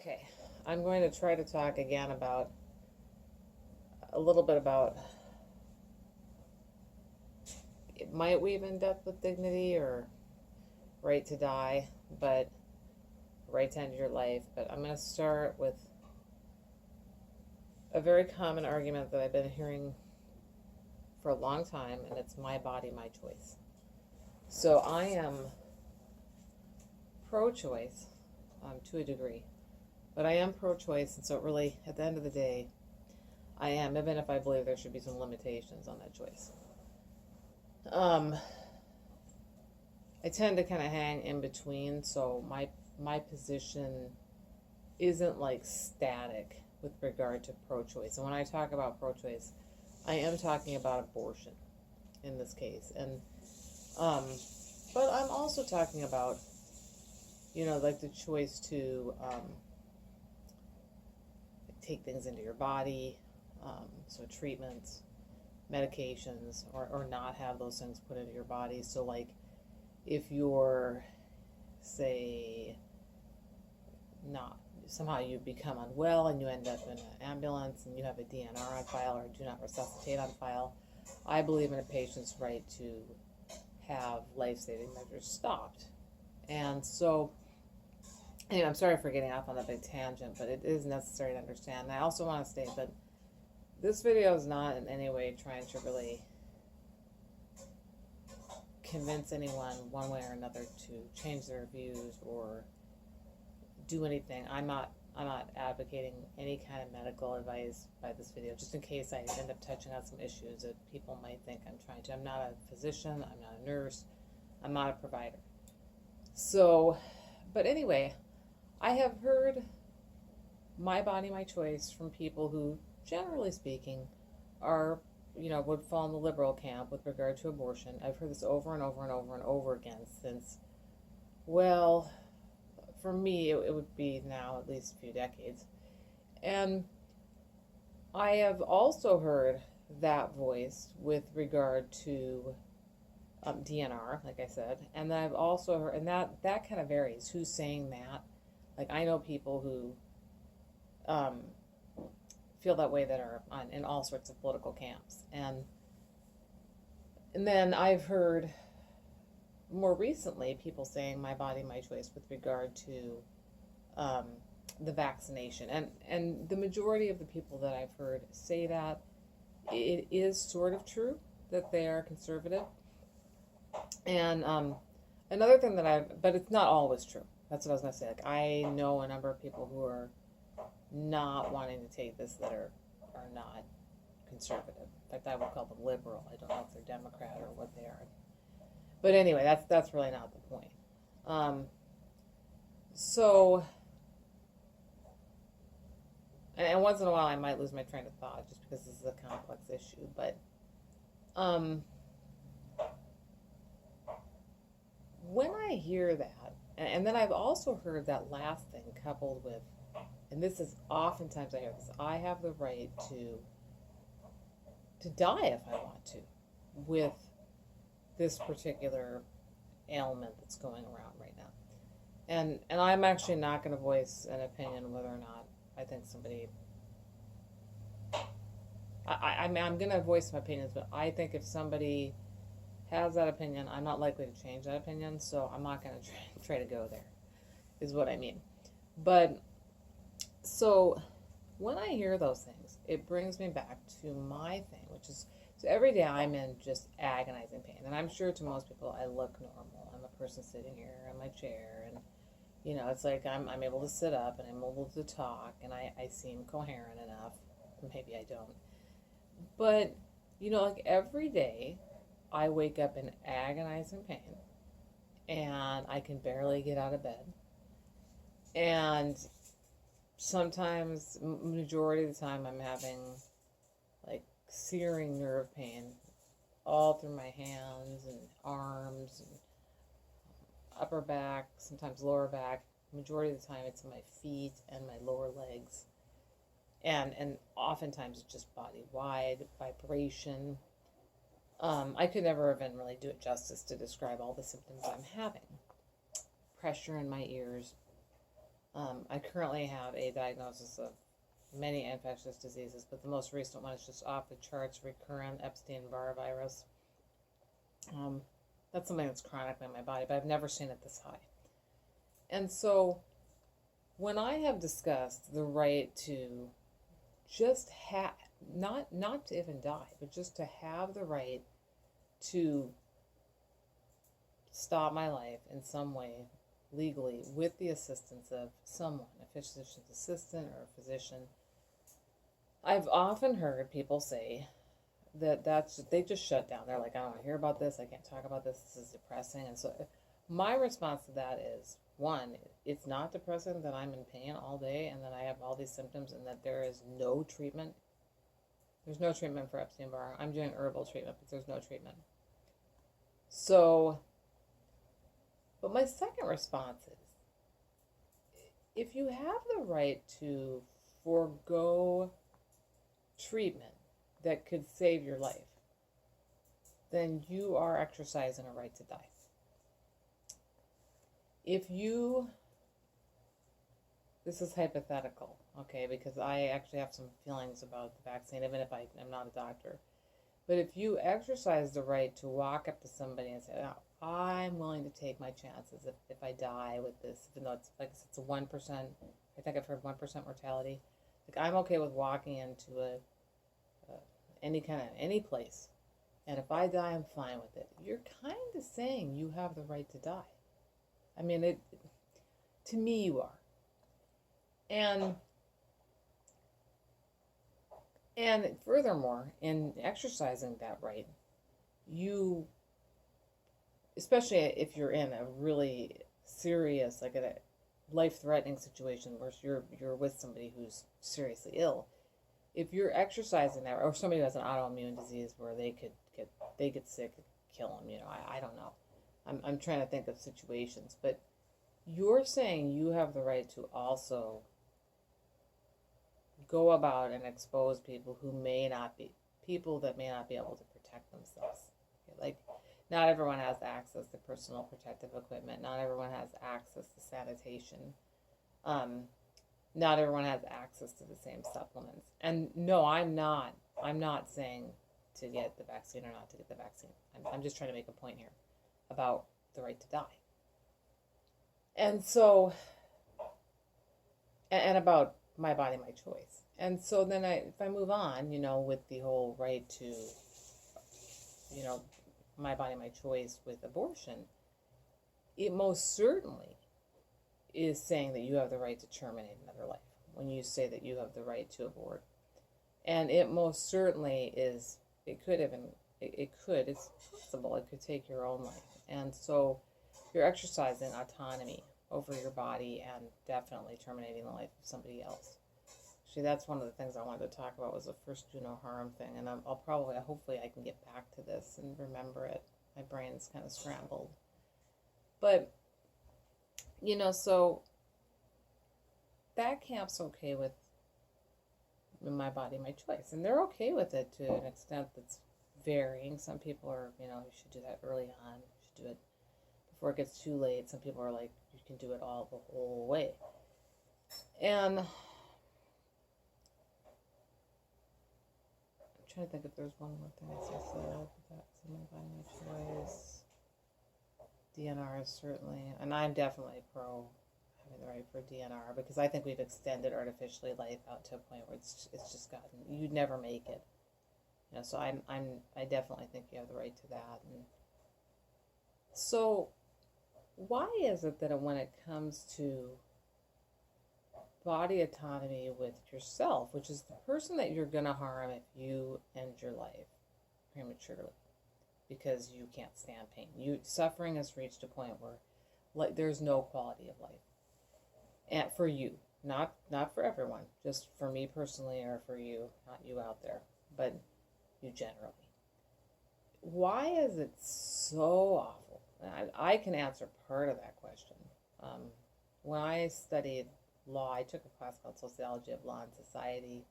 Okay, I'm going to try to talk again about a little bit about it might weave in death with dignity or right to die, but right to end your life. But I'm going to start with a very common argument that I've been hearing for a long time, and it's my body, my choice. So I am pro choice to a degree, but I am pro choice, and so it really, at the end of the day, I am, even if I believe there should be some limitations on that choice. I tend to kind of hang in between, so my position isn't like static with regard to pro-choice. And when I talk about pro-choice, I am talking about abortion in this case, and but I'm also talking about, like the choice to take things into your body, so treatments, medications, or not have those things put into your body. So like if you're, say, not, somehow you become unwell and you end up in an ambulance and you have a DNR on file or do not resuscitate on file, I believe in a patient's right to have life-saving measures stopped. And so, anyway, I'm sorry for getting off on a big tangent, but it is necessary to understand. And I also want to state that this video is not in any way trying to really convince anyone one way or another to change their views or do anything. I'm not advocating any kind of medical advice by this video, just in case I end up touching on some issues that people might think I'm trying to. I'm not a physician, I'm not a nurse, I'm not a provider. So, but anyway, I have heard my body, my choice from people who, generally speaking, are, would fall in the liberal camp with regard to abortion. I've heard this over and over and over and over again since, well, for me, it would be now at least a few decades. And I have also heard that voice with regard to DNR, like I said. And then I've also heard, and that kind of varies, who's saying that. Like, I know people who feel that way that are in all sorts of political camps. And then I've heard more recently people saying my body, my choice with regard to the vaccination. And the majority of the people that I've heard say that, it is sort of true that they are conservative. And another thing that but it's not always true. That's what I was going to say. Like, I know a number of people who are not wanting to take this that are not conservative. In fact, I would call them liberal. I don't know if they're Democrat or what they are. But anyway, that's really not the point. So, and once in a while I might lose my train of thought just because this is a complex issue. But when I hear that, and then I've also heard that last thing coupled with, and this is oftentimes I hear this, I have the right to die if I want to with this particular ailment that's going around right now. And I'm actually not going to voice an opinion whether or not I think somebody, I'm going to voice some opinions, but I think if somebody has that opinion, I'm not likely to change that opinion, so I'm not going to try to go there, is what I mean. But, so, when I hear those things, it brings me back to my thing, which is, so every day I'm in just agonizing pain. And I'm sure to most people I look normal. I'm a person sitting here in my chair, and, it's like I'm able to sit up, and I'm able to talk, and I seem coherent enough. Maybe I don't. But, like every day I wake up in agonizing pain, and I can barely get out of bed. And sometimes, majority of the time, I'm having like searing nerve pain all through my hands and arms and upper back, sometimes lower back. Majority of the time, it's in my feet and my lower legs, and oftentimes it's just body wide vibration. I could never even really do it justice to describe all the symptoms I'm having. Pressure in my ears, I currently have a diagnosis of many infectious diseases, but the most recent one is just off the charts, recurrent Epstein-Barr virus. Um, that's something that's chronically in my body, but I've never seen it this high. And so when I have discussed the right to just have, not to even die, but just to have the right to stop my life in some way legally with the assistance of someone, a physician's assistant or a physician, I've often heard people say that they just shut down. They're like, I don't want to hear about this. I can't talk about this. This is depressing. And so my response to that is, one, it's not depressing that I'm in pain all day and that I have all these symptoms and that there is no treatment. There's no treatment for Epstein-Barr. I'm doing herbal treatment, but there's no treatment. So, but my second response is, if you have the right to forego treatment that could save your life, then you are exercising a right to die. If you, this is hypothetical, okay, because I actually have some feelings about the vaccine, even if I'm not a doctor. But if you exercise the right to walk up to somebody and say, oh, I'm willing to take my chances if I die with this, even though it's like it's a 1%, I think I've heard 1% mortality. Like, I'm okay with walking into any place, and if I die, I'm fine with it. You're kind of saying you have the right to die. I mean, to me, you are. And furthermore, in exercising that right, you, especially if you're in a really serious, like a life-threatening situation where you're with somebody who's seriously ill, if you're exercising that, or somebody who has an autoimmune disease where they get sick, kill them, I don't know. I'm trying to think of situations, but you're saying you have the right to also go about and expose people that may not be able to protect themselves. Okay, like, not everyone has access to personal protective equipment. Not everyone has access to sanitation. Not everyone has access to the same supplements. And no, I'm not saying to get the vaccine or not to get the vaccine. I'm just trying to make a point here about the right to die. And so, and about my body, my choice. And so then if I move on, with the whole right to, my body, my choice with abortion, it most certainly is saying that you have the right to terminate another life when you say that you have the right to abort. And it most certainly is, it's possible, it could take your own life. And so you're exercising autonomy over your body and definitely terminating the life of somebody else. Actually, that's one of the things I wanted to talk about, was the first do no harm thing. And hopefully I can get back to this and remember it. My brain's kind of scrambled. But, so that camp's okay with my body, my choice. And they're okay with it to an extent that's varying. Some people are, you should do that early on. You should do it before it gets too late. Some people are like, you can do it all the whole way. And I'm trying to think if there's one more thing I said. That's my body, my choice. DNR is certainly, and I'm definitely pro having the right for DNR, because I think we've extended artificially life out to a point where it's just gotten, you'd never make it. So I definitely think you have the right to that. And so why is it that when it comes to body autonomy with yourself, which is the person that you're going to harm if you end your life prematurely because you can't stand pain, suffering has reached a point where there's no quality of life, and for you, not for everyone, just for me personally, or for you, not you out there, but you generally. Why is it so awful? I can answer part of that question. When I studied law, I took a class called Sociology of Law and Society,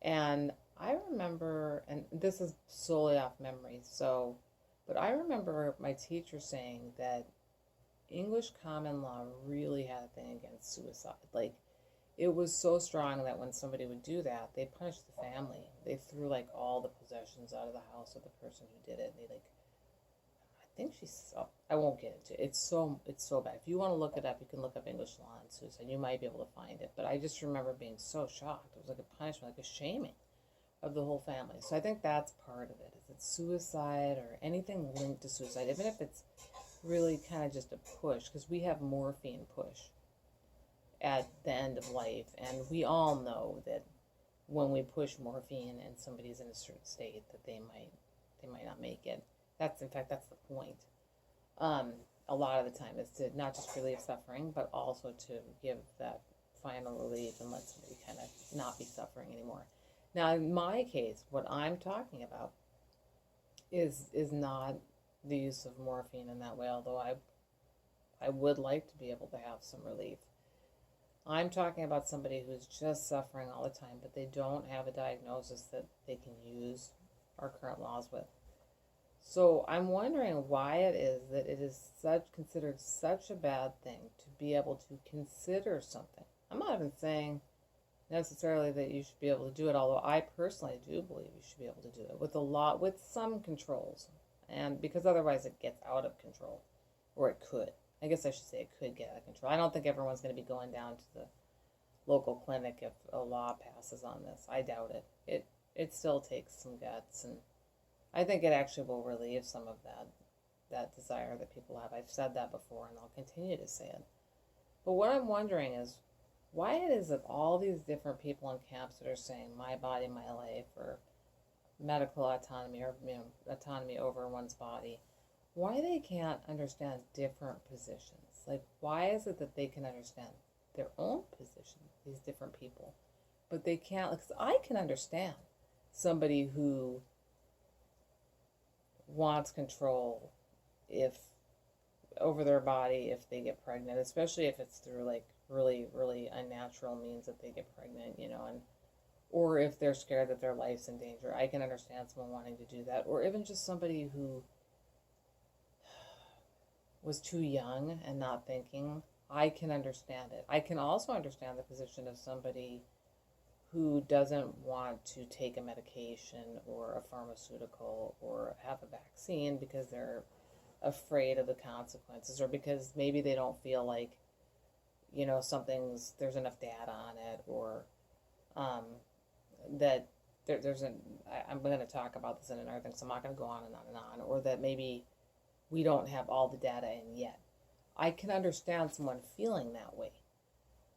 and I remember, and this is solely off memory, but I remember my teacher saying that English common law really had a thing against suicide. Like, it was so strong that when somebody would do that, they punished the family. They threw like all the possessions out of the house of the person who did it. They like, I think she's. Oh, I won't get into it. It's so bad. If you want to look it up, you can look up English law and suicide. You might be able to find it. But I just remember being so shocked. It was like a punishment, like a shaming of the whole family. So I think that's part of it. Is it suicide or anything linked to suicide, even if it's really kind of just a push, because we have morphine push at the end of life, and we all know that when we push morphine and somebody's in a certain state, that they might not make it. That's, in fact, that's the point. A lot of the time is to not just relieve suffering, but also to give that final relief and let somebody kind of not be suffering anymore. Now, in my case, what I'm talking about is not the use of morphine in that way, although I would like to be able to have some relief. I'm talking about somebody who's just suffering all the time, but they don't have a diagnosis that they can use our current laws with. So I'm wondering why it is that it is considered such a bad thing to be able to consider something. I'm not even saying necessarily that you should be able to do it, although I personally do believe you should be able to do it with some controls, and because otherwise it gets out of control, or it could. I guess I should say it could get out of control. I don't think everyone's going to be going down to the local clinic if a law passes on this. I doubt it. It still takes some guts, and I think it actually will relieve some of that desire that people have. I've said that before, and I'll continue to say it. But what I'm wondering is, why it is that all these different people in camps that are saying my body, my life, or medical autonomy, or autonomy over one's body, why they can't understand different positions. Like, why is it that they can understand their own position, these different people, but they can't? Because I can understand somebody who wants control over their body if they get pregnant, especially if it's through like really, really unnatural means that they get pregnant, and or if they're scared that their life's in danger. I can understand someone wanting to do that, or even just somebody who was too young and not thinking. I can understand it. I can also understand the position of somebody who doesn't want to take a medication or a pharmaceutical or have a vaccine because they're afraid of the consequences, or because maybe they don't feel like, there's enough data on it, or that I'm going to talk about this in another thing, so I'm not going to go on and on and on, or that maybe we don't have all the data in yet. I can understand someone feeling that way.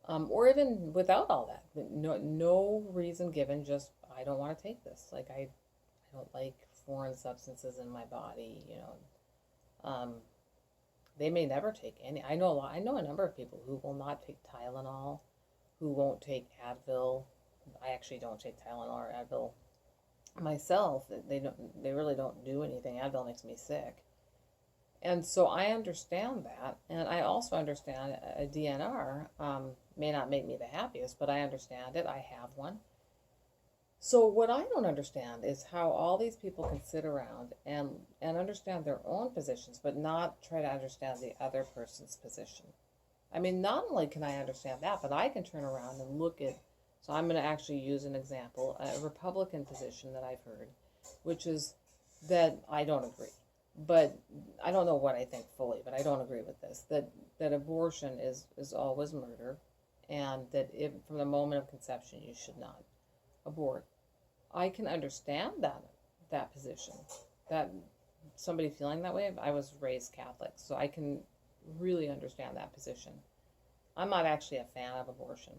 Or even without all that. No reason given, just, I don't want to take this. Like, I don't like foreign substances in my body, They may never take any. I know a number of people who will not take Tylenol, who won't take Advil. I actually don't take Tylenol or Advil myself. They really don't do anything. Advil makes me sick. And so I understand that, and I also understand a DNR may not make me the happiest, but I understand it. I have one. So what I don't understand is how all these people can sit around and understand their own positions, but not try to understand the other person's position. I mean, not only can I understand that, but I can turn around and look at, so I'm going to actually use an example, a Republican position that I've heard, which is that I don't agree. But I don't know what I think fully, but I don't agree with this, that abortion is always murder, and that if from the moment of conception you should not abort. I can understand that position, that somebody feeling that way. I was raised Catholic, so I can really understand that position. I'm not actually a fan of abortion.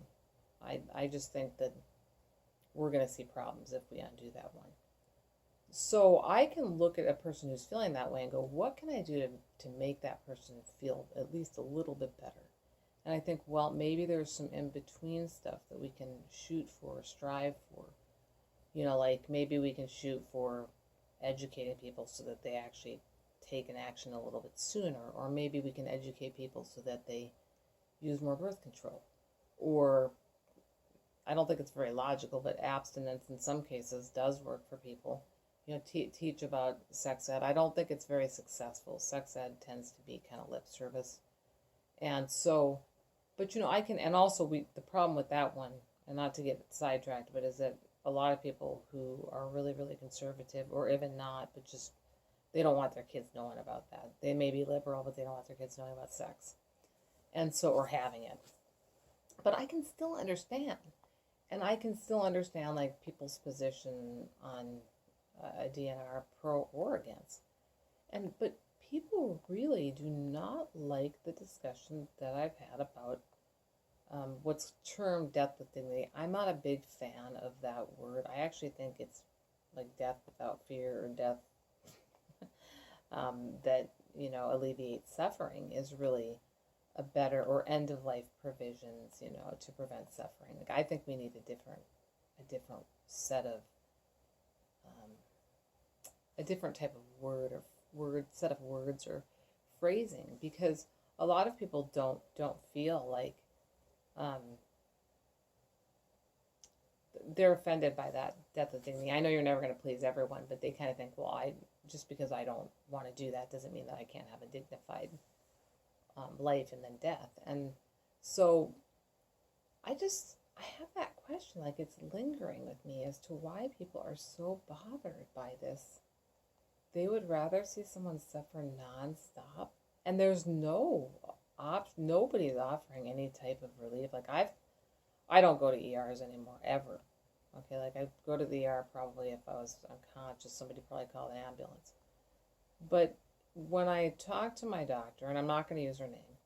I just think that we're going to see problems if we undo that one. So I can look at a person who's feeling that way and go, what can I do to make that person feel at least a little bit better? And I think, well, maybe there's some in-between stuff that we can shoot for, strive for. Like maybe we can shoot for educating people so that they actually take an action a little bit sooner. Or maybe we can educate people so that they use more birth control. Or, I don't think it's very logical, but abstinence in some cases does work for people. Teach about sex ed. I don't think it's very successful. Sex ed tends to be kind of lip service. And so, but I can, and also the problem with that one, and not to get sidetracked, but is that a lot of people who are really, really conservative, or even not, but just they don't want their kids knowing about that. They may be liberal, but they don't want their kids knowing about sex, and so, or having it. But I can still understand, and I can still understand like people's position on a DNR, pro or against, but people really do not like the discussion that I've had about what's termed death with dignity. I'm not a big fan of that word. I actually think it's like death without fear, or death that alleviates suffering is really a better, or end of life provisions, to prevent suffering. Like, I think we need a different set of a different type of set of words or phrasing, because a lot of people don't feel like um, they're offended by that death of dignity. I know you're never going to please everyone, but they kind of think, well, just because I don't want to do that doesn't mean that I can't have a dignified life and then death. And so I have that question, like it's lingering with me as to why people are so bothered by this. They would rather see someone suffer nonstop, and there's nobody's offering any type of relief. Like I don't go to ERs anymore, ever. Okay, like I'd go to the ER probably if I was unconscious. Somebody probably called an ambulance. But when I talked to my doctor, and I'm not going to use her name,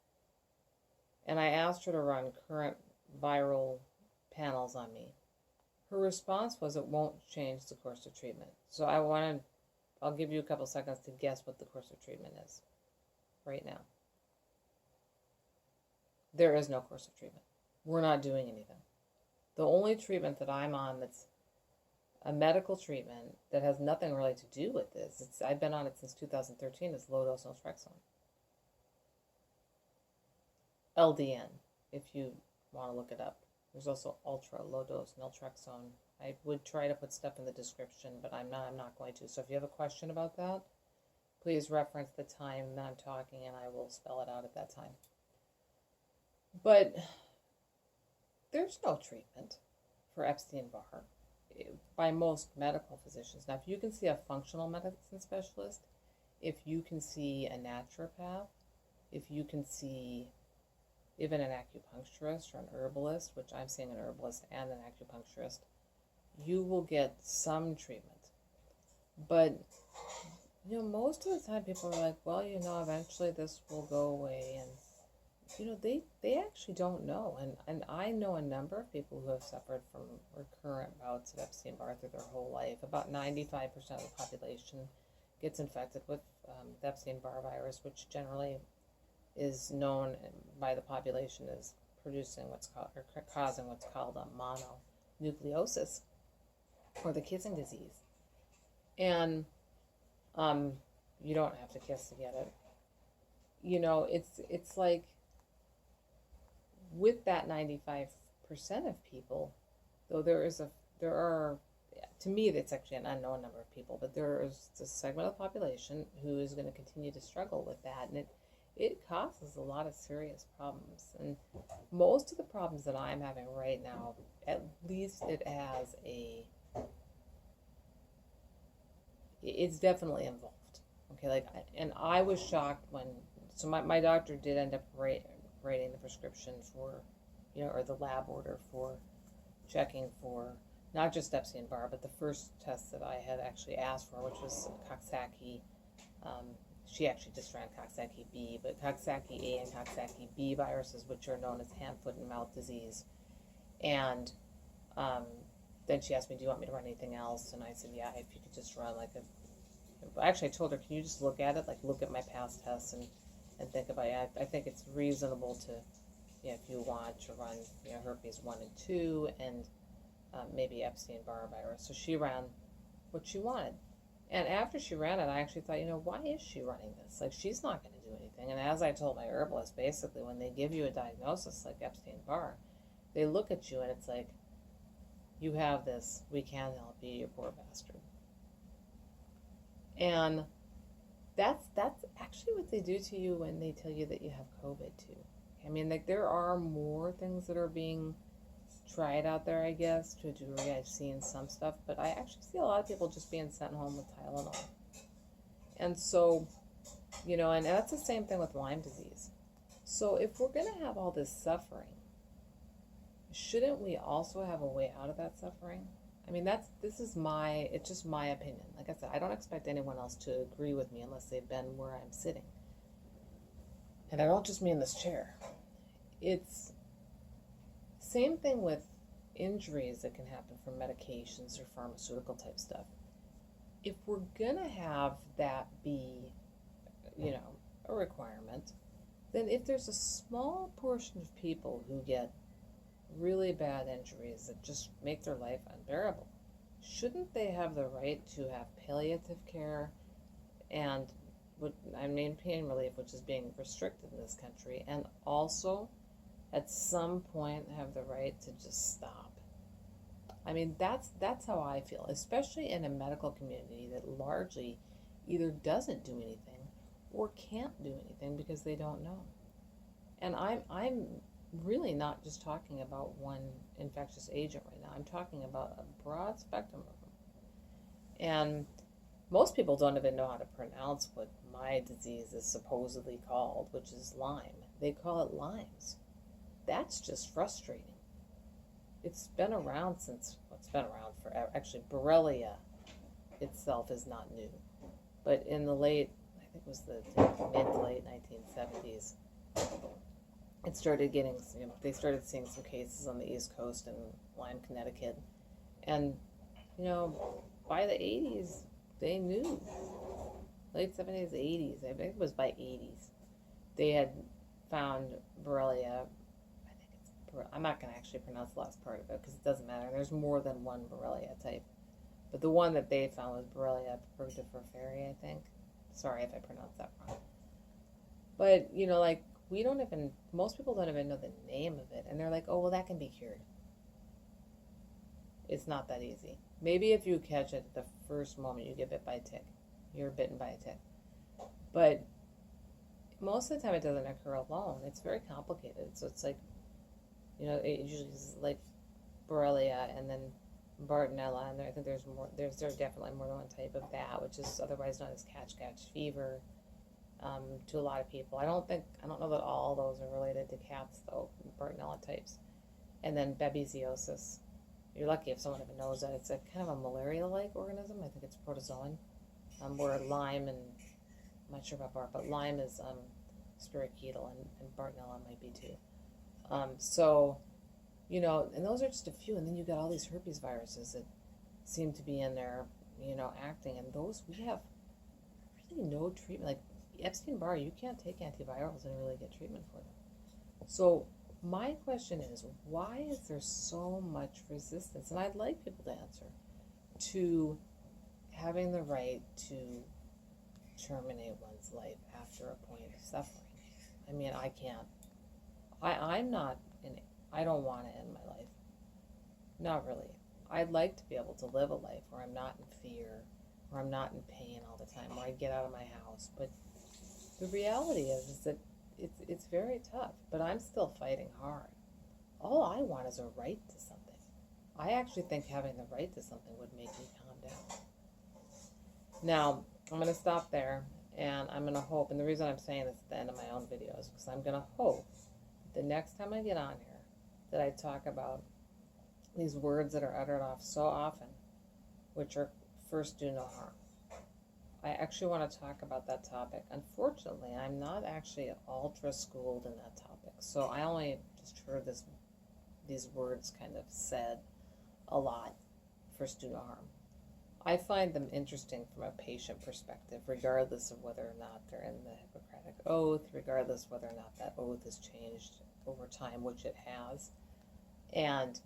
and I asked her to run current viral panels on me, her response was it won't change the course of treatment. So I'll give you a couple seconds to guess what the course of treatment is right now. There is no course of treatment. We're not doing anything. The only treatment that I'm on that's a medical treatment that has nothing really to do with this, I've been on it since 2013, is low-dose naltrexone. LDN, if you want to look it up. There's also ultra low-dose naltrexone. I would try to put stuff in the description, but I'm not going to. So if you have a question about that, please reference the time that I'm talking, and I will spell it out at that time. But there's no treatment for Epstein-Barr by most medical physicians. Now, if you can see a functional medicine specialist, if you can see a naturopath, if you can see even an acupuncturist or an herbalist, which I'm seeing an herbalist and an acupuncturist, you will get some treatment. But most of the time people are like, well, eventually this will go away, and they actually don't know. And I know a number of people who have suffered from recurrent bouts of Epstein-Barr through their whole life. About 95% of the population gets infected with the Epstein-Barr virus, which generally is known by the population as producing causing what's called a mononucleosis, or the kissing disease. And you don't have to kiss to get it. It's like, with that 95% of people, though there are, to me, that's actually an unknown number of people, but there is a segment of the population who is going to continue to struggle with that, and it causes a lot of serious problems. And most of the problems that I'm having right now, at least it's definitely involved. Okay, and I was shocked so my doctor did end up writing the prescription for, or the lab order for checking for not just Epstein-Barr, but the first test that I had actually asked for, which was Coxsackie. She actually just ran Coxsackie B, but Coxsackie A and Coxsackie B viruses, which are known as hand, foot, and mouth disease. And then she asked me, do you want me to run anything else? And I said, yeah, if you could just run actually I told her, can you just look at it, look at my past tests and think about it. I think it's reasonable to, if you want to run, herpes 1 and 2 and maybe Epstein-Barr virus. So she ran what she wanted. And after she ran it, I actually thought, why is she running this? She's not going to do anything. And as I told my herbalist, basically, when they give you a diagnosis like Epstein-Barr, they look at you and it's like, you have this, we can't help you, you poor bastard. And that's actually what they do to you when they tell you that you have COVID too. I mean, like, there are more things that are being tried out there, I guess, to a degree. I've seen some stuff, but I actually see a lot of people just being sent home with Tylenol. And so, and that's the same thing with Lyme disease. So if we're going to have all this suffering, shouldn't we also have a way out of that suffering? I mean, it's just my opinion. Like I said, I don't expect anyone else to agree with me unless they've been where I'm sitting. And I don't just mean this chair. It's same thing with injuries that can happen from medications or pharmaceutical type stuff. If we're gonna have that be, a requirement, then if there's a small portion of people who get really bad injuries that just make their life unbearable, shouldn't they have the right to have palliative care and pain relief, which is being restricted in this country, and also at some point have the right to just stop? I mean, that's how I feel, especially in a medical community that largely either doesn't do anything or can't do anything because they don't know. And I'm really not just talking about one infectious agent right now. I'm talking about a broad spectrum of them. And most people don't even know how to pronounce what my disease is supposedly called, which is Lyme. They call it Lyme's. That's just frustrating. It's been around forever. Actually, Borrelia itself is not new. But in the mid to late 1970s, it started they started seeing some cases on the East Coast in Lyme, Connecticut. And, by the 80s, they knew. Late 70s, 80s, I think it was by 80s, they had found Borrelia. I'm not going to actually pronounce the last part of it because it doesn't matter. There's more than one Borrelia type. But the one that they found was Borrelia burgdorferi, I think. Sorry if I pronounced that wrong. But, most people don't even know the name of it. And they're like, oh, well, that can be cured. It's not that easy. Maybe if you catch it the first moment you get bit by a tick, you're bitten by a tick. But most of the time it doesn't occur alone. It's very complicated. So it's like, it usually is like Borrelia and then Bartonella, and I think there's definitely more than one type of that, which is otherwise known as catch fever. To a lot of people, I don't know that all those are related to cats though. Bartonella types, and then babesiosis. You're lucky if someone even knows that. It's a kind of a malaria-like organism. I think it's protozoan. Where Lyme and I'm not sure about Bart, but Lyme is spirochetal, and Bartonella might be too. And those are just a few, and then you got all these herpes viruses that seem to be in there, acting, and those we have really no treatment. Like Epstein-Barr, you can't take antivirals and really get treatment for them. So my question is, why is there so much resistance? And I'd like people to answer to having the right to terminate one's life after a point of suffering. I mean, I can't. I'm not in it. I don't want to end my life. Not really. I'd like to be able to live a life where I'm not in fear, where I'm not in pain all the time, where I get out of my house. But the reality is that it's very tough, but I'm still fighting hard. All I want is a right to something. I actually think having the right to something would make me calm down. Now, I'm going to stop there, and I'm going to hope, and the reason I'm saying this at the end of my own video is because I'm going to hope the next time I get on here that I talk about these words that are uttered off so often, which are first do no harm. I actually want to talk about that topic. Unfortunately, I'm not actually ultra schooled in that topic, so I only just heard these words kind of said a lot. First do no harm. I find them interesting from a patient perspective, regardless of whether or not they're in the Hippocratic Oath, regardless whether or not that oath has changed over time, which it has, and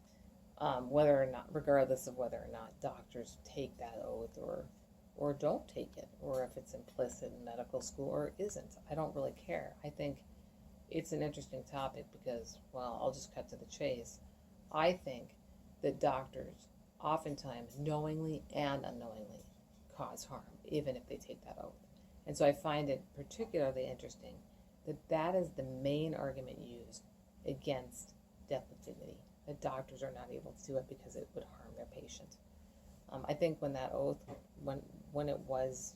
regardless of whether or not doctors take that oath or don't take it, or if it's implicit in medical school or isn't. I don't really care. I think it's an interesting topic because, well, I'll just cut to the chase. I think that doctors oftentimes knowingly and unknowingly cause harm, even if they take that oath. And so I find it particularly interesting that is the main argument used against death with dignity. That doctors are not able to do it because it would harm their patient. I think when that oath, when it was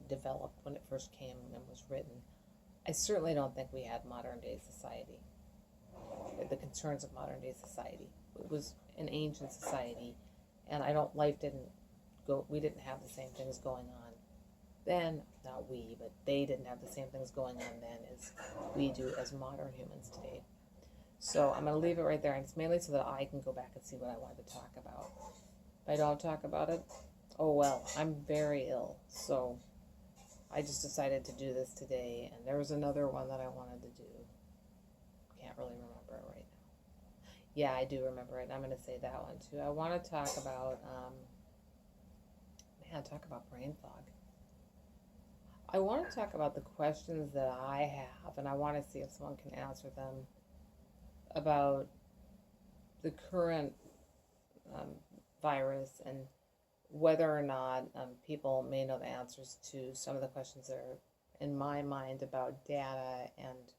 developed, when it first came and was written, I certainly don't think we had modern day society, the concerns of modern day society. It was an ancient society, and life didn't go, we didn't have the same things going on then, not we, but they didn't have the same things going on then as we do as modern humans today. So I'm going to leave it right there, and it's mainly so that I can go back and see what I wanted to talk about. If I don't talk about it, oh well, I'm very ill, so I just decided to do this today, and there was another one that I wanted to do. Can't really remember it right now. Yeah, I do remember it. I'm going to say that one too. I want to talk about, talk about brain fog. I want to talk about the questions that I have, and I want to see if someone can answer them about the current virus and whether or not people may know the answers to some of the questions that are in my mind about data and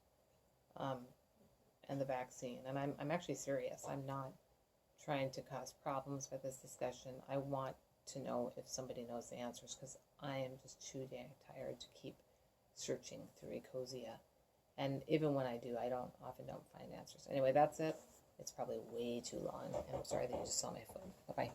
the vaccine. And I'm actually serious. I'm not trying to cause problems with this discussion. I want to know if somebody knows the answers, because I am just too dang tired to keep searching through Ecosia. And even when I do, I often don't find answers. Anyway, that's it. It's probably way too long, and I'm sorry that you just saw my phone. Bye-bye.